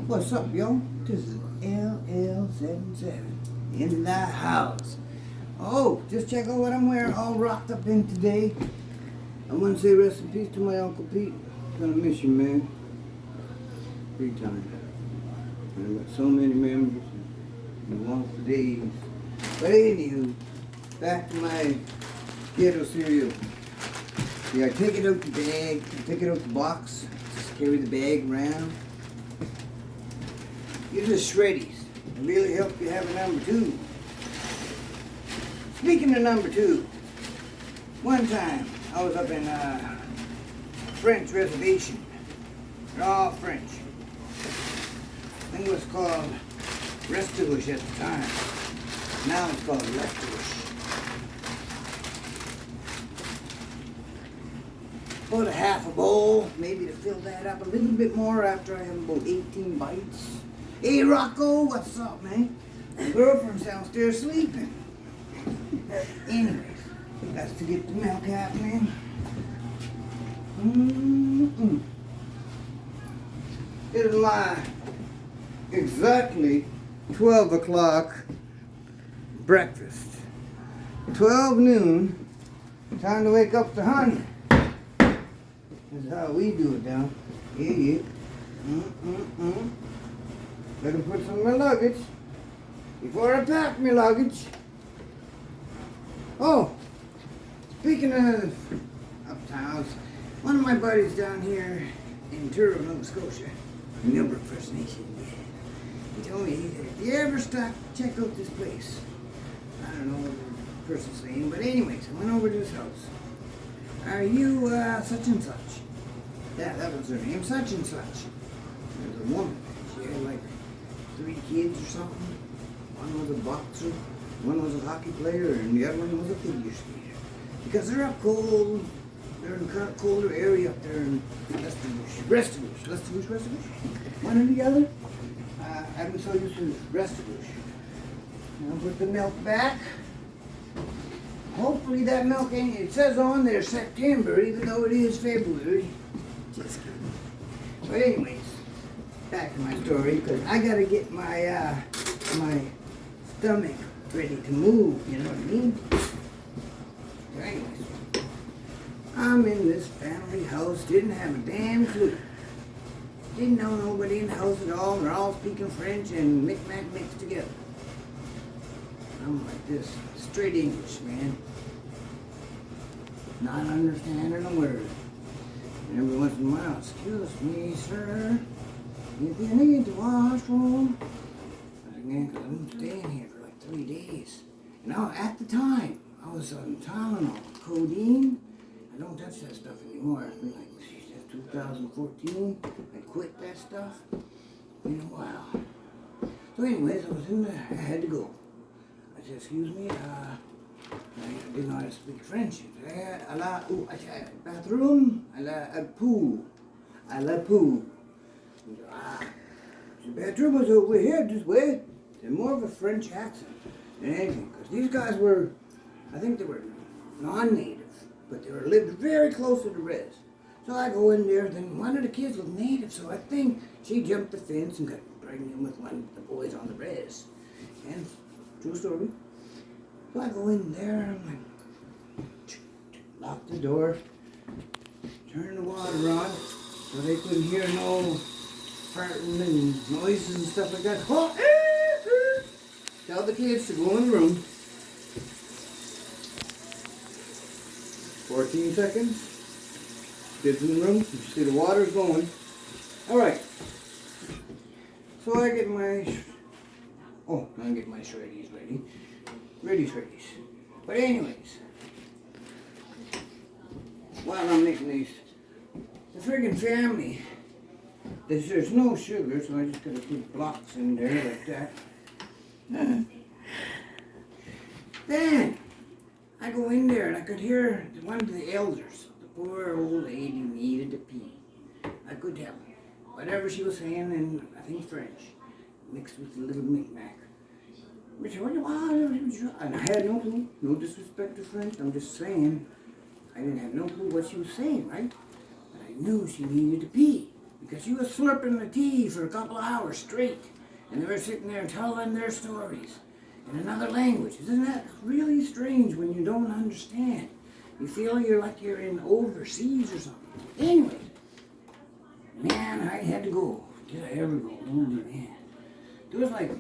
What's up, yo? This is LL77 in the house. Oh, just check out what I'm wearing, all rocked up in today. I want to say rest in peace to my Uncle Pete. Gonna miss you, man. Big time. I've got so many memories and wonderful days. But anywho, back to my ghetto cereal. Yeah, I take it out the bag, take it out the box, just carry the bag around. Use the shreddies. It really helps you have a number two. Speaking of number two, one time I was up in French reservation. They're all French. I think it was called Rez-2-Rez at the time. Now it's called Rez-2-Rez. About a half a bowl, maybe to fill that up a little bit more after I have about 18 bites. Hey Rocco, what's up, man? My girlfriend's downstairs sleeping. Anyways, that's to get the milk happening. It is my exactly 12 o'clock breakfast. 12 noon, time to wake up the honey. This is how we do it down. Yeah. Better put some of my luggage before I pack my luggage. Oh, speaking of uptowns, one of my buddies down here in Truro, Nova Scotia, Millbrook First Nation, he told me, he said, if you ever stop, check out this place. I don't know what the person's name, but anyways, I went over to his house. Are you such and such? Yeah, that was her name, such and such. There was a woman. She had like 3 kids or something. One was a boxer, one was a hockey player, and the other one was a figure skater. Because they're up cold, they're in a colder area up there in Rez-2-Rez. One or the other. I'm so used to Rez-2-Rez. Now put the milk back. Hopefully that milk ain't, it says on there September, even though it is February. Just kidding. But anyways, back to my story, because I gotta get my my stomach ready to move, you know what I mean? So anyways, I'm in this family house, didn't have a damn clue. Didn't know nobody in the house at all, they're all speaking French and Mictanic mixed together. I'm like this, straight English, man. Not understanding a word. And every once in a while, excuse me, sir, if you need the washroom. Again, because I'm staying here for like 3 days. Now, at the time, I was on Tylenol, codeine. I don't touch that stuff anymore. It's been like, since 2014. I quit that stuff. Been a while. So anyways, I was in there. I had to go. I said, excuse me, I didn't know how to speak French. Bathroom, pool. The bedroom was over here, this way. They're more of a French accent than anything. Because these guys were, I think they were non-native, but they were lived very close to the Rez. So I go in there, then one of the kids was native, so I think she jumped the fence and got pregnant with one of the boys on the Rez. And true story. So I go in there, I'm like, lock the door, turn the water on, so they couldn't hear no farting and noises and stuff like that. Oh, tell the kids to go in the room. 14 seconds. Kids in the room. You see the water's going. Alright. So I get my shreddies ready. Shreddies. But anyways, while I'm making these, the friggin' family, there's no sugar, so I just gotta put blocks in there like that. Then, I go in there and I could hear one of the elders, the poor old lady needed to pee. I could tell whatever she was saying in, I think, French, mixed with a little Mictanic. And I had no clue, no disrespect to French, I'm just saying, I didn't have no clue what she was saying, right? But I knew she needed to pee. because she was slurping the tea for a couple of hours straight. And they were sitting there telling their stories in another language. Isn't that really strange when you don't understand? You feel you're in overseas or something. Anyway, man, I had to go. Did I ever go? Oh, man. There was like,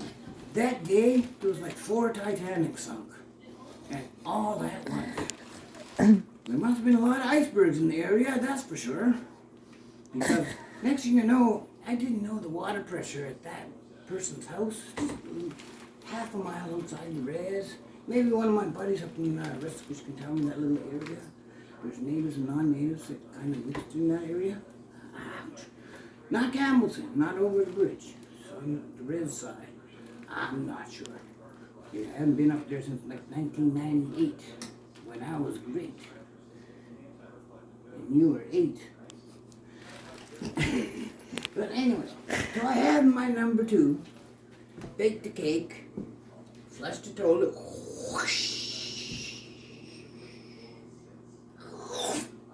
that day, there was like 4 Titanics sunk. And all that once. There must have been a lot of icebergs in the area, that's for sure. Because next thing you know, I didn't know the water pressure at that person's house. Just half a mile outside the Rez. Maybe one of my buddies up in Rez-2-Rez can tell me that little area. There's natives and non-natives that kind of mixed in that area. Ouch. Not Campbellton, not over the bridge. So on the Rez side. I'm not sure. Yeah, I haven't been up there since like 1998, when I was great. And you were 8. But anyway, so I had my number 2, baked the cake, flushed the toilet, whoosh,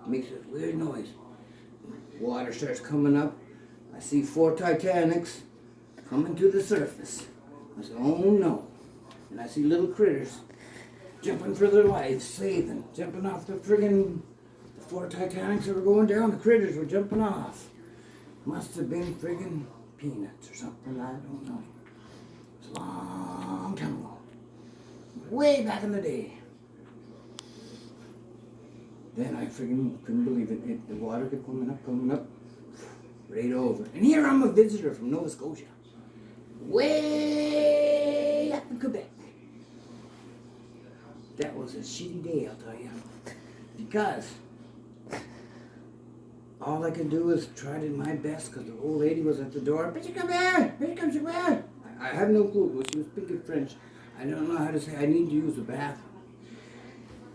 makes this weird noise. Water starts coming up. I see 4 Titanics coming to the surface. I said, oh no. And I see little critters jumping for their lives, saving, jumping off the 4 Titanics that were going down. The critters were jumping off. Must have been friggin' peanuts or something, I don't know. It was a long time ago. Way back in the day. Then I friggin' couldn't believe it. The water kept coming up, right over. And here I'm a visitor from Nova Scotia. Way up in Quebec. That was a shitty day, I'll tell you. Because all I could do was try to my best because the old lady was at the door. Bitch, come here! Bitch, come here! I have no clue, but she was speaking French. I don't know how to say, I need to use the bathroom.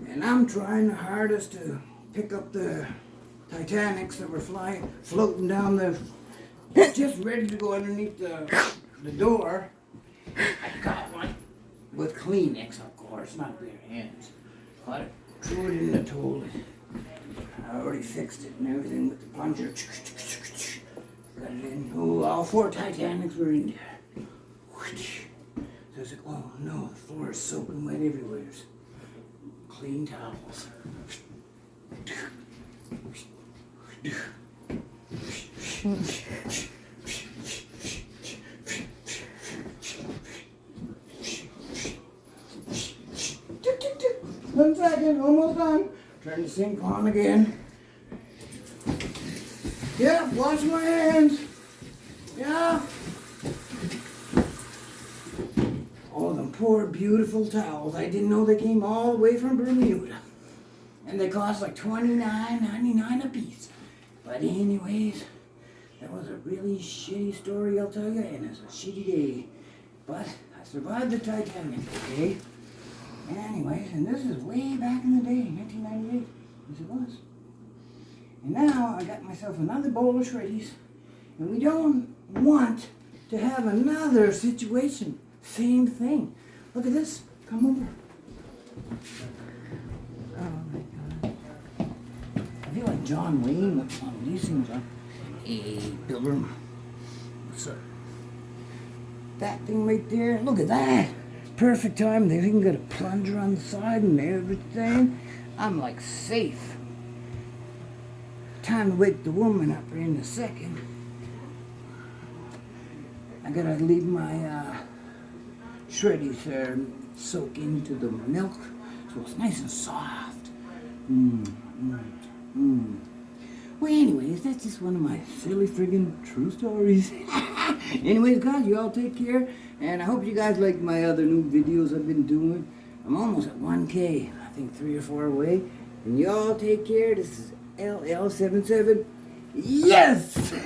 And I'm trying the hardest to pick up the Titanics that were floating down the, just ready to go underneath the door. I got one with Kleenex, of course, not bare hands. But I threw it in the toilet. I already fixed it and everything with the plunger. Got it in. Oh, all 4 Titanics were in there. So I was like, oh no, the floor is soaking wet everywhere. Clean towels. One second, almost done. Turn the sink on again. Yeah, wash my hands. Yeah. Oh, them poor beautiful towels. I didn't know they came all the way from Bermuda. And they cost like $29.99 a piece. But anyways, that was a really shitty story, I'll tell you, and it's a shitty day. But I survived the Titanic, okay? Anyways, and this is way back in the day, 1998, as it was. And now I got myself another bowl of shreddies, and we don't want to have another situation. Same thing. Look at this. Come over. Oh my God. I feel like John Wayne on these things. Hey, Pilgrim. What's up? That thing right there. Look at that. Perfect time. They even got a plunger on the side and everything. I'm like safe. Time to wake the woman up here in a second. I gotta leave my shreddies there soak into the milk so it's nice and soft. Well, anyways, that's just one of my silly friggin' true stories. Anyways, guys, you all take care. And I hope you guys like my other new videos I've been doing. I'm almost at 1K, I think 3 or 4 away. And you all take care. This is LL77. Yes!